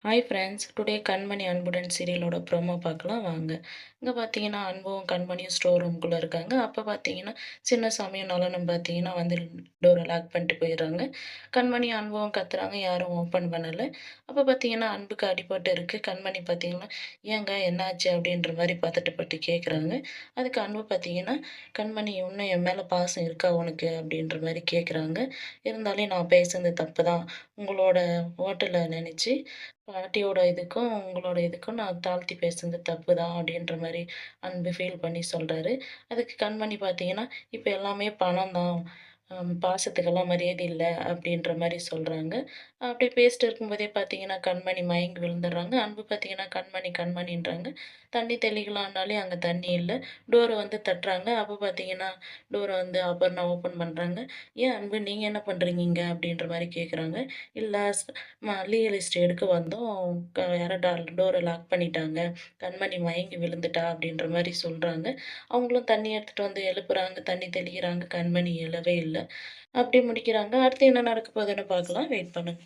Hi friends today கண்மணி அன்புடன் சீரியலோட promo பார்க்கலாம் வாங்க. இங்கே பார்த்தீங்கன்னா அன்பும் கண்மணியும் ஸ்டோர் ரூம்குள்ளே இருக்காங்க. அப்போ பார்த்தீங்கன்னா சின்னசாமியும் நலனும் பார்த்தீங்கன்னா வந்து டோரை லாக் பண்ணிட்டு போயிடுறாங்க. கண்மணி அன்பும் கத்துறாங்க, யாரும் ஓப்பன் பண்ணலை. அப்போ பார்த்தீங்கன்னா அன்புக்கு அடிபட்டு இருக்கு. கண்மணி பார்த்தீங்கன்னா ஏங்க என்னாச்சு அப்படின்ற மாதிரி பதட்டப்பட்டு கேட்குறாங்க. அதுக்கு அன்பு பார்த்தீங்கன்னா கண்மணி இன்னும் என் மேலே பாசம் இருக்கா உனக்கு அப்படின்ற மாதிரி கேட்குறாங்க. இருந்தாலும் நான் பேசுனது தப்பு தான், உங்களோட ஹோட்டலை நினச்சி பாட்டியோட இதுக்கும், உங்களோட இதுக்கும் நான் தாழ்த்தி பேசுனது தப்பு தான் அப்படின்ற மாரி அன்பு ஃபீல் பண்ணி சொல்றாரு. அதுக்கு கண்மணி பார்த்தீங்கன்னா, "இப்ப எல்லாமே பணம் தான். பாசத்துக்கெல்லாம் மரியாதை இல்ல." அப்படின்ற மாரி சொல்றாங்க. அப்படியே பேசிட்டு இருக்கும்போதே பார்த்தீங்கன்னா, கண்மணி மயங்கி விழுந்துடுறாங்க. அன்பு பார்த்தீங்கன்னா, "கண்மணி கண்மணின்றாங்க." தண்ணி தெளிக்கலான்னாலே அங்க தண்ணி இல்ல. டோர வந்து தட்டுறாங்க. அப்ப பார்த்தீங்கன்னா, டோர வந்து அபர்ணா ஓப்பன் பண்றாங்க. "ஏன் அன்பு நீங்க என்ன பண்றீங்க இங்க?" அப்படின்ற மாரி கேட்குறாங்க. "இல்ல லீகல் லிஸ்ட் எடுக்க வந்தோம். யாரோ டோர லாக் பண்ணிட்டாங்க. கண்மணி மயங்கி விழுந்துட்டா." அப்படின்ற மாரி சொல்றாங்க. அவங்களும் தண்ணி எடுத்துட்டு வந்து எழுப்புறாங்க. தண்ணி தெளிக்கிறாங்க. கண்மணி எழவே இல்ல. அப்படி முடிக்கிறாங்க. அடுத்து என்ன நடக்க போகுதுன்னு பார்க்கலாம். வெயிட் பண்ணுங்க.